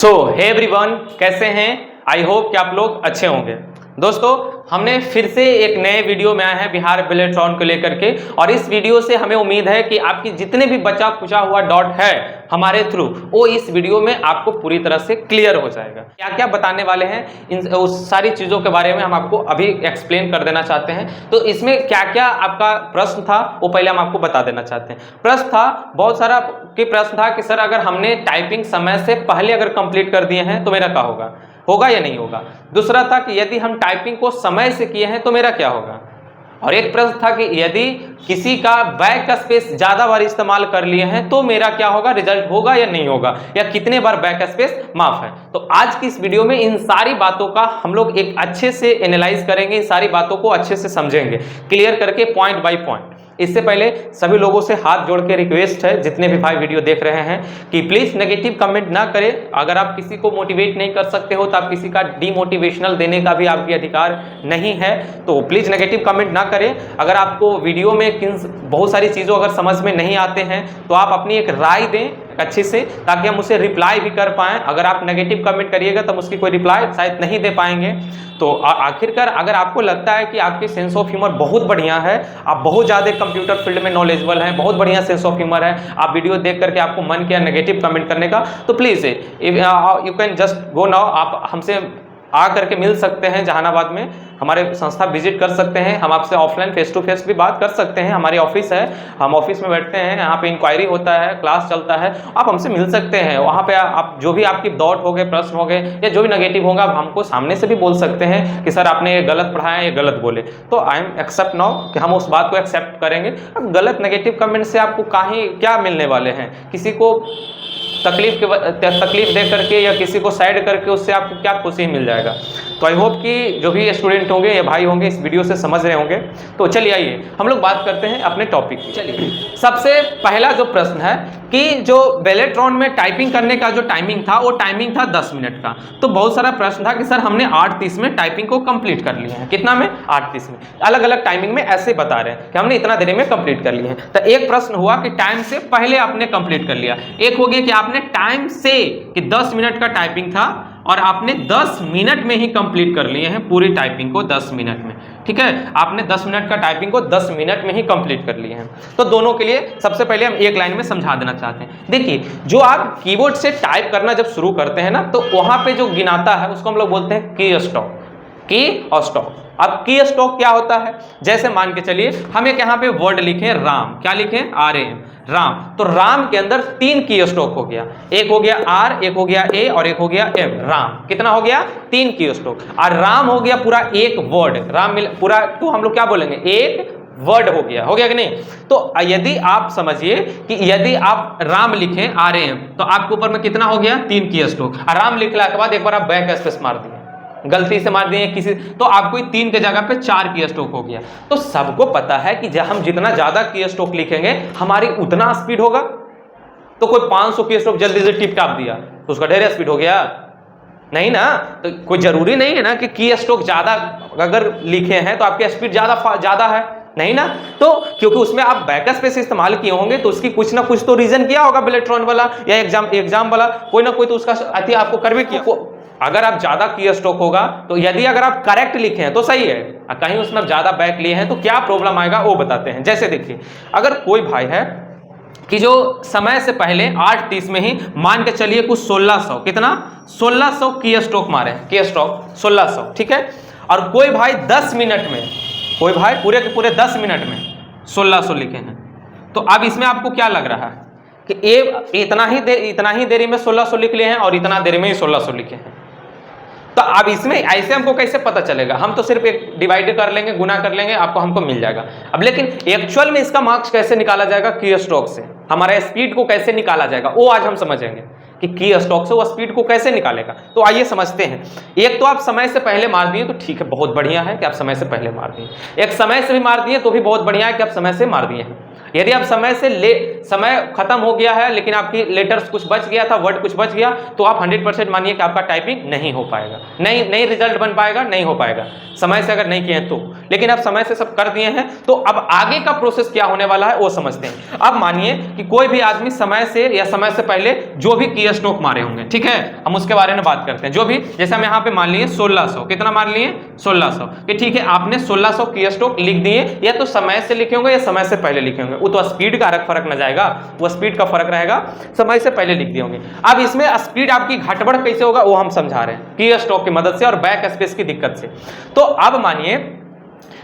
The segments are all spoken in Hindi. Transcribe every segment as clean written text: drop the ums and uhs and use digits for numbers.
हे एवरीवन, कैसे हैं? आई होप कि आप लोग अच्छे होंगे। दोस्तों, हमने फिर से एक नए वीडियो में आए हैं बिहार बेलेट्रॉन को लेकर के, और इस वीडियो से हमें उम्मीद है कि आपकी जितने भी बचा खुचा हुआ डाउट है हमारे थ्रू, वो इस वीडियो में आपको पूरी तरह से क्लियर हो जाएगा। क्या क्या बताने वाले हैं इन उस सारी चीज़ों के बारे में हम आपको अभी एक्सप्लेन कर देना चाहते हैं। तो इसमें क्या क्या आपका प्रश्न था वो पहले हम आपको बता देना चाहते हैं। प्रश्न था, बहुत सारा कि प्रश्न था कि सर अगर हमने टाइपिंग समय से पहले अगर कंप्लीट कर दिए हैं तो मेरा क्या होगा या नहीं होगा। दूसरा था कि यदि हम टाइपिंग को समय से किए हैं तो मेरा क्या होगा। और एक प्रश्न था कि यदि किसी का बैक स्पेस ज्यादा बार इस्तेमाल कर लिए हैं तो मेरा क्या होगा, रिजल्ट होगा या नहीं होगा, या कितने बार बैक स्पेस माफ है। तो आज की इस वीडियो में इन सारी बातों का हम लोग एक अच्छे से एनालाइज करेंगे, इन सारी बातों को अच्छे से समझेंगे, क्लियर करके पॉइंट बाय पॉइंट। इससे पहले सभी लोगों से हाथ जोड़ के रिक्वेस्ट है, जितने भी भाई वीडियो देख रहे हैं, कि प्लीज नेगेटिव कमेंट ना करें। अगर आप किसी को मोटिवेट नहीं कर सकते हो तो आप किसी का डीमोटिवेशनल देने का भी आपकी अधिकार नहीं है, तो प्लीज नेगेटिव कमेंट ना करें। अगर आपको वीडियो में बहुत सारी चीज़ों अगर समझ में नहीं आते हैं तो आप अपनी एक राय दें अच्छे से, ताकि हम उसे रिप्लाई भी कर पाएं। अगर आप नेगेटिव कमेंट करिएगा तब उसकी कोई रिप्लाई शायद नहीं दे पाएंगे। तो आखिरकार अगर आपको लगता है कि आपकी सेंस ऑफ ह्यूमर बहुत बढ़िया है, आप बहुत ज़्यादा कंप्यूटर फील्ड में नॉलेजेबल हैं, बहुत बढ़िया सेंस ऑफ ह्यूमर है, आप वीडियो देख करके आपको मन किया नेगेटिव कमेंट करने का, तो please you can just go now. आप हमसे आ करके मिल सकते हैं जहानाबाद में, हमारे संस्था विजिट कर सकते हैं। हम आपसे ऑफलाइन फेस टू फेस भी बात कर सकते हैं। हमारी ऑफिस है, हम ऑफिस में बैठते हैं, यहाँ पे इंक्वायरी होता है, क्लास चलता है, आप हमसे मिल सकते हैं। वहाँ पे आप जो भी आपकी डाउट हो गए, प्रश्न हो गए, या जो भी नेगेटिव होगा, आप हमको सामने से भी बोल सकते हैं कि सर आपने ये गलत पढ़ाया, ये गलत बोले। तो आई एम एक्सेप्ट नाउ कि हम उस बात को एक्सेप्ट करेंगे। अब गलत नेगेटिव कमेंट से आपको क्या मिलने वाले हैं? किसी को तकलीफ दे करके या किसी को साइड करके उससे आपको क्या खुशी मिल जाएगा। तो आई होप कि जो भी स्टूडेंट होंगे या भाई होंगे इस वीडियो से समझ रहे होंगे। तो चलिए आइए हम लोग बात करते हैं अपने टॉपिक की। चलिए, सबसे पहला जो प्रश्न है कि जो बेलेट्रॉन में टाइपिंग करने का जो टाइमिंग था वो टाइमिंग था 10 मिनट का। तो बहुत सारा प्रश्न था कि सर हमने 8:30 में टाइपिंग को कंप्लीट कर लिया है। कितना में? 8:30 में। अलग अलग टाइमिंग में ऐसे बता रहे हैं कि हमने इतना देर में कंप्लीट कर लिया है। तो एक प्रश्न हुआ कि टाइम से पहले आपने कंप्लीट कर लिया। एक हो गया कि आपने टाइम से, कि 10 मिनट का टाइपिंग था और आपने 10 मिनट में ही कंप्लीट कर लिए हैं पूरी टाइपिंग को 10 मिनट में। ठीक है, आपने 10 मिनट का टाइपिंग को 10 मिनट में ही कंप्लीट कर लिए हैं। तो दोनों के लिए सबसे पहले हम एक लाइन में समझा देना चाहते हैं। देखिए, जो आप कीबोर्ड से टाइप करना जब शुरू करते हैं ना, तो वहां पे जो गिनाता है उसको हम लोग बोलते हैं की स्टॉप। की और स्टॉप। अब की स्टॉप क्या होता है? जैसे मान के चलिए हम एक यहाँ पे वर्ड लिखें राम। क्या लिखें? RAM, राम। तो राम के अंदर 3 की स्टॉप हो गया। एक हो गया R, एक हो गया A और एक हो गया M। राम कितना हो गया? 3 की स्टॉप। और राम हो गया पूरा एक वर्ड, राम मिल पूरा, तो हम लोग क्या बोलेंगे? एक वर्ड हो गया कि नहीं? तो यदि आप समझिए कि यदि आप राम लिखें RM, तो आपके ऊपर में कितना हो गया? 3 की स्टॉप। और राम लिखने के बाद एक बार आप बैक स्पेस मार दिए, गलती से मार दिए किसी, तो आपको 3 के जगह पे 4 की स्ट्रोक हो गया। तो सबको पता है कि जब हम जितना ज्यादा की स्ट्रोक लिखेंगे हमारी उतना स्पीड होगा। तो कोई 500 की स्ट्रोक जल्दी से टिप टाप दिया तो उसका ढेर स्पीड हो गया? नहीं ना। तो कोई जरूरी नहीं है ना कि की स्ट्रोक ज्यादा अगर लिखे हैं तो आपकी स्पीड ज्यादा है, नहीं ना। तो क्योंकि उसमें आप बैक स्पेस इस्तेमाल किए होंगे तो उसकी कुछ ना कुछ तो रीजन किया होगा बेलेट्रॉन वाला या एग्जाम वाला, कोई ना कोई तो उसका अति आपको कर भी किया। अगर आप ज्यादा की स्ट्रोक होगा तो यदि अगर आप करेक्ट लिखे हैं तो सही है, कहीं उसमें ज्यादा बैक लिए हैं तो क्या प्रॉब्लम आएगा वो बताते हैं। जैसे देखिए, अगर कोई भाई है कि जो समय से पहले 8:30 में ही मान के चलिए कुछ 1600, कितना? 1600 की स्ट्रोक मारे, की स्ट्रोक 1600, ठीक है। और कोई भाई 10 मिनट में, कोई भाई पूरे के पूरे 10 मिनट में 1600 लिखे हैं। तो अब इसमें आपको क्या लग रहा है कि इतना ही देरी में 1600 लिख लिए हैं और इतना देरी में ही 1600 लिखे हैं। तो अब इसमें ऐसे हमको कैसे पता चलेगा? हम तो सिर्फ एक डिवाइड कर लेंगे, गुना कर लेंगे, हमको मिल जाएगा। अब लेकिन एक्चुअल में इसका मार्क्स कैसे निकाला जाएगा? की स्ट्रोक से हमारा स्पीड को कैसे निकाला जाएगा वो आज हम समझेंगे कि की स्ट्रोक से वो स्पीड को कैसे निकालेगा। तो आइए समझते हैं। एक तो आप समय से पहले मार दिए तो ठीक है, बहुत बढ़िया है कि आप समय से पहले मार दिए। एक समय से भी मार दिए तो भी बहुत बढ़िया है कि आप समय से मार दिए हैं। यदि आप समय खत्म हो गया है लेकिन आपकी लेटर्स कुछ बच गया था, वर्ड कुछ बच गया, तो आप 100% मानिए कि आपका टाइपिंग नहीं हो पाएगा, नहीं रिजल्ट बन पाएगा, नहीं हो पाएगा समय से अगर नहीं किए तो। लेकिन आप समय से सब कर दिए हैं, तो अब आगे का प्रोसेस क्या होने वाला है वो समझते हैं। अब मानिए कि कोई भी आदमी समय से या समय से पहले जो भी की स्ट्रोक मारे होंगे, ठीक है, हम उसके बारे में बात करते हैं। जो भी, जैसे हम यहाँ पे मान लिए 1600, कितना मार लिए 1600, कि ठीक है आपने 1600 की स्ट्रोक लिख दिए, या तो समय से लिखे होंगे या समय से पहले लिखे होंगे, वो तो स्पीड का फर्क न जाएगा, वो स्पीड का फर्क रहेगा, समय से पहले लिख दिए होंगे। अब इसमें स्पीड आपकी घटबढ़ कैसे होगा वो हम समझा रहे हैं की स्ट्रोक की मदद से और बैक स्पेस की दिक्कत से। तो अब मानिए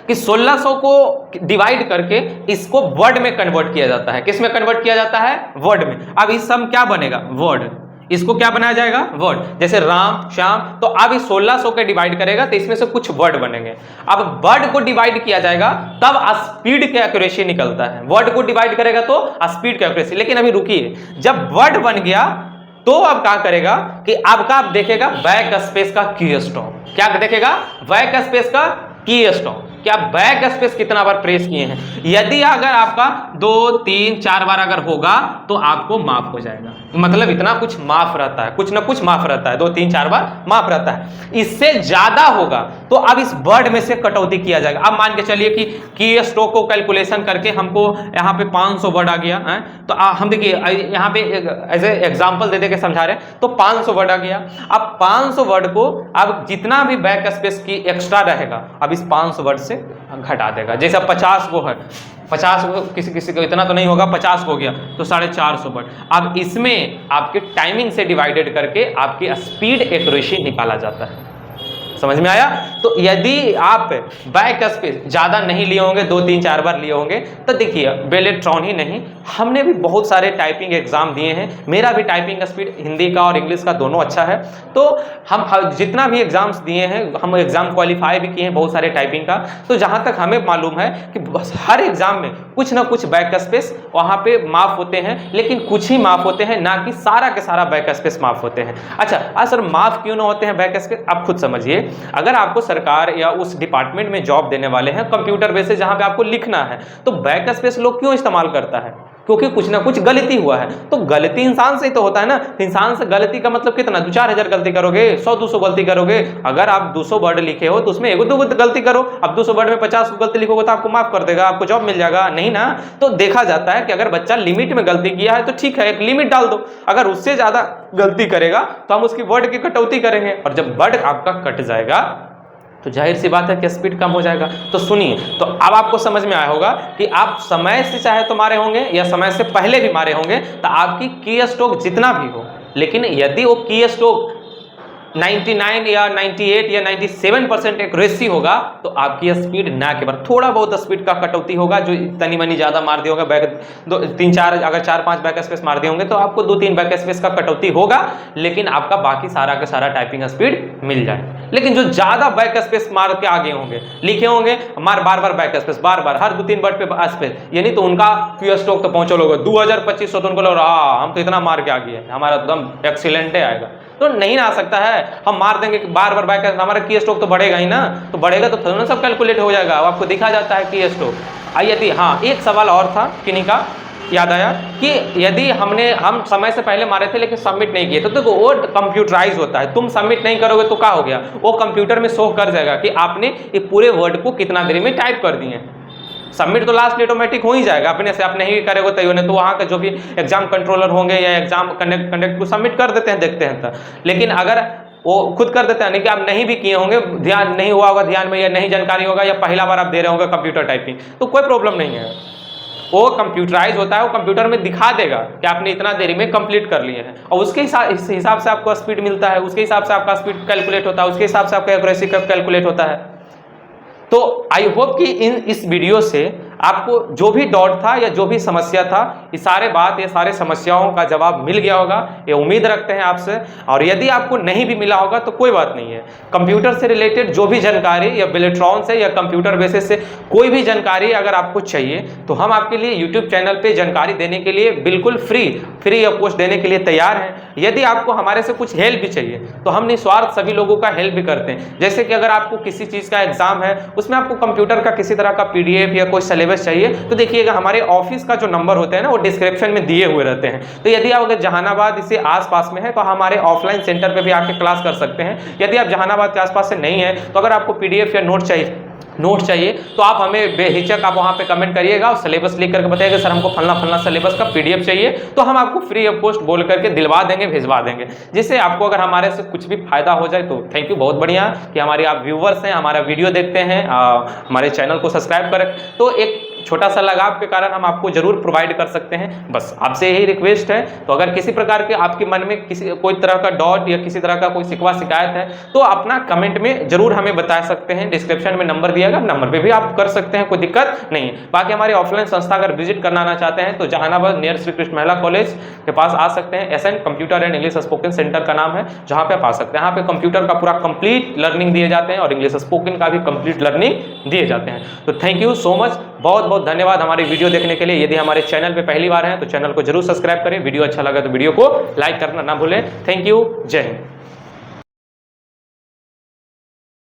कि 1600 को डिवाइड करके इसको वर्ड में कन्वर्ट किया जाता है। किस में कन्वर्ट किया जाता है? वर्ड में। अब इस सम क्या बनेगा? वर्ड। इसको क्या बनाया जाएगा? वर्ड। जैसे राम, श्याम, तो अब इस 1600 के डिवाइड करेगा तो इसमें से कुछ वर्ड बनेंगे। अब वर्ड को डिवाइड किया जाएगा तब स्पीड की एक्यूरेसी निकलता है। वर्ड को डिवाइड करेगा तो स्पीड की एक्यूरेसी। लेकिन अभी रुकिए, जब वर्ड बन गया तो अब क्या करेगा कि आपका आप देखेगा बैक स्पेस का की स्टॉप। क्या देखेगा? बैक स्पेस का की स्टॉप। क्या बैक स्पेस कितना बार प्रेस किए हैं? यदि अगर आपका 2, 3, 4 बार अगर होगा तो आपको माफ हो जाएगा। मतलब इतना कुछ माफ रहता है, कुछ ना कुछ माफ रहता है, 2, 3, 4 बार माफ रहता है। इससे ज्यादा होगा तो अब इस वर्ड में से कटौती किया जाएगा। अब मान के चलिए कि की स्ट्रोक को कैलकुलेशन करके हमको यहाँ पे 500 वर्ड आ गया है, तो हम देखिए यहाँ पे ऐसे एग्जाम्पल दे के समझा रहे हैं, तो 500 वर्ड आ गया। अब 500 वर्ड को अब जितना भी बैक स्पेस की एक्स्ट्रा रहेगा अब इस 500 वर्ड से घटा देगा। जैसे 50 को है, 50 को किसी को इतना तो नहीं होगा, 50 को हो गया तो 450 वर्ड। अब इसमें आपके टाइमिंग से डिवाइडेड करके आपकी स्पीड एक्यूरेसी निकाला जाता है। समझ में आया? तो यदि आप बैक स्पेस ज्यादा नहीं लिए होंगे, 2, 3, 4 बार लिए होंगे, तो देखिए बेलेट्रॉन ही नहीं, हमने भी बहुत सारे टाइपिंग एग्जाम दिए हैं। मेरा भी टाइपिंग स्पीड हिंदी का और इंग्लिश का दोनों अच्छा है। तो हम जितना भी एग्जाम्स दिए हैं, हम एग्जाम क्वालिफाई भी किए हैं बहुत सारे टाइपिंग का। तो जहां तक हमें मालूम है कि बस हर एग्जाम में कुछ ना कुछ बैक स्पेस वहां पे माफ होते हैं, लेकिन कुछ ही माफ होते हैं, ना कि सारा के सारा बैक स्पेस माफ होते हैं। अच्छा सर माफ क्यों ना होते हैं बैक स्पेस? आप खुद समझिए। अगर आपको सरकार या उस डिपार्टमेंट में जॉब देने वाले हैं कंप्यूटर बेसिस जहां पे आपको लिखना है, तो बैक स्पेस लोग क्यों इस्तेमाल करता है? क्योंकि कुछ ना कुछ गलती हुआ है। तो गलती इंसान से ही तो होता है ना। इंसान से गलती का मतलब कितना? 2-4 गलती करोगे, 100-200 गलती करोगे। अगर आप 200 वर्ड लिखे हो तो उसमें 1-2 गलती करो। अब 200 वर्ड में 50 गलती लिखोगे तो आपको माफ कर देगा, आपको जॉब मिल जाएगा? नहीं ना। तो देखा जाता है कि अगर बच्चा लिमिट में गलती किया है तो ठीक है, एक लिमिट डाल दो। अगर उससे ज्यादा गलती करेगा तो हम उसकी वर्ड की कटौती करेंगे, और जब वर्ड आपका कट जाएगा तो जाहिर सी बात है कि स्पीड कम हो जाएगा। तो सुनिए, तो अब आपको समझ में आया होगा कि आप समय से चाहे तो मारे होंगे या समय से पहले भी मारे होंगे, तो आपकी की स्ट्रोक जितना भी हो, लेकिन यदि वो की स्ट्रोक 99 या 98 या 97% एक्यूरेसी होगा तो आपकी स्पीड ना के बार थोड़ा बहुत स्पीड का कटौती होगा। जो तनी मनी ज्यादा मार दिए होगा, बैक 2-3-4 अगर 4-5 बैक स्पेस मार दिए होंगे तो आपको 2-3 बैक स्पेस का कटौती होगा, लेकिन आपका बाकी सारा का सारा टाइपिंग स्पीड मिल जाए। लेकिन जो ज्यादा बैक स्पेस मार के आगे होंगे, लिखे होंगे बार बार बैक स्पेस, बार बार हर 2-3 वर्ड पे स्पेस, यानी तो उनका की स्ट्रोक तो पहुंचे लोग 2000-2500, तो उनको लग रहा हम तो इतना मार के आ गए, हमारा एकदम एक्सीलेंट आएगा। तो नहीं ना आ सकता है। हम मार देंगे कि बार बार बैक, हमारा की स्ट्रोक तो बढ़ेगा ही ना, तो बढ़ेगा तो थोड़ा ना सब कैलकुलेट हो जाएगा। आपको दिखा जाता है की स्ट्रोक। आइए थी, हाँ एक सवाल और था किन्हीं का याद आया कि यदि हम समय से पहले मारे थे लेकिन सबमिट नहीं किए, तो देखो वो कंप्यूटराइज होता है। तुम सबमिट नहीं करोगे तो क्या हो गया, वो कंप्यूटर में शो कर जाएगा कि आपने ये पूरे वर्ड को कितना देर में टाइप कर दिए। सबमिट तो लास्ट ऑटोमेटिक हो ही जाएगा, अपने से आप नहीं करोगे तो वहाँ का जो भी एग्जाम कंट्रोलर होंगे या एग्जाम कंडक्ट को सबमिट कर देते हैं, देखते हैं तो। लेकिन अगर वो खुद कर देते हैं, नहीं कि आप नहीं भी किए होंगे, ध्यान नहीं हुआ होगा, ध्यान में या नहीं जानकारी होगा, या पहला बार आप दे रहे होंगे कंप्यूटर टाइपिंग, तो कोई प्रॉब्लम नहीं है। वो कंप्यूटराइज होता है, वो कंप्यूटर में दिखा देगा कि आपने इतना देरी में कंप्लीट कर लिए हैं, और उसके हिसाब से आपको स्पीड मिलता है, उसके हिसाब से आपका स्पीड कैलकुलेट होता है, उसके हिसाब से आपका एक्यूरेसी कैलकुलेट होता है। तो आई होप कि इस वीडियो से आपको जो भी डाउट था या जो भी समस्या था, ये सारे समस्याओं का जवाब मिल गया होगा, ये उम्मीद रखते हैं आपसे। और यदि आपको नहीं भी मिला होगा तो कोई बात नहीं है। कंप्यूटर से रिलेटेड जो भी जानकारी या बेलेट्रॉन से या कंप्यूटर बेसिस से कोई भी जानकारी अगर आपको चाहिए तो हम आपके लिए यूट्यूब चैनल पे जानकारी देने के लिए बिल्कुल फ्री ऑफ कॉस्ट देने के लिए तैयार हैं। यदि आपको हमारे से कुछ हेल्प भी चाहिए तो हम निस्वार्थ सभी लोगों का हेल्प भी करते हैं। जैसे कि अगर आपको किसी चीज़ का एग्जाम है, उसमें आपको कंप्यूटर का किसी तरह का PDF या कोई सिलेबस चाहिए, तो देखिएगा हमारे ऑफिस का जो नंबर होता है ना, वो डिस्क्रिप्शन में दिए हुए रहते हैं। तो यदि आप अगर जहानाबाद इससे आसपास में है तो हमारे ऑफलाइन सेंटर पे भी आके क्लास कर सकते हैं। यदि आप जहानाबाद के आसपास से नहीं है तो अगर आपको PDF या नोट चाहिए तो आप हमें बेहिचक आप वहाँ पे कमेंट करिएगा और सिलेबस लिख करके बताइएगा सर हमको फलना सिलेबस का PDF चाहिए, तो हम आपको फ्री ऑफ कॉस्ट बोल करके दिलवा देंगे, भिजवा देंगे। जिससे आपको अगर हमारे से कुछ भी फायदा हो जाए तो थैंक यू, बहुत बढ़िया कि हमारे आप व्यूवर्स हैं, हमारा वीडियो देखते हैं, हमारे चैनल को सब्सक्राइब करें। तो एक छोटा सा लगाव के कारण हम आपको जरूर प्रोवाइड कर सकते हैं, बस आपसे यही रिक्वेस्ट है। तो अगर किसी प्रकार के आपके मन में कोई तरह का डाउट या किसी तरह का कोई शिकवा शिकायत है तो अपना कमेंट में जरूर हमें बता सकते हैं। डिस्क्रिप्शन में नंबर दिया गया, नंबर पे भी आप कर सकते हैं, कोई दिक्कत नहीं है। बाकी हमारे ऑफलाइन संस्था अगर विजिट करना आना चाहते हैं तो जहानाबाद नियर श्री कृष्ण महिला कॉलेज के पास आ सकते हैं। SN computer and English spoken centre का नाम है, जहाँ पे आप आ सकते हैं। यहाँ पे कंप्यूटर का पूरा कंप्लीट लर्निंग दिए जाते हैं और इंग्लिश स्पोकन का भी कंप्लीट लर्निंग दिए जाते हैं। तो थैंक यू सो मच, बहुत बहुत धन्यवाद हमारी वीडियो देखने के लिए। यदि हमारे चैनल पे पहली बार हैं तो चैनल को जरूर सब्सक्राइब करें, वीडियो अच्छा लगा तो वीडियो को लाइक करना ना भूलें। थैंक यू, जय हिंद।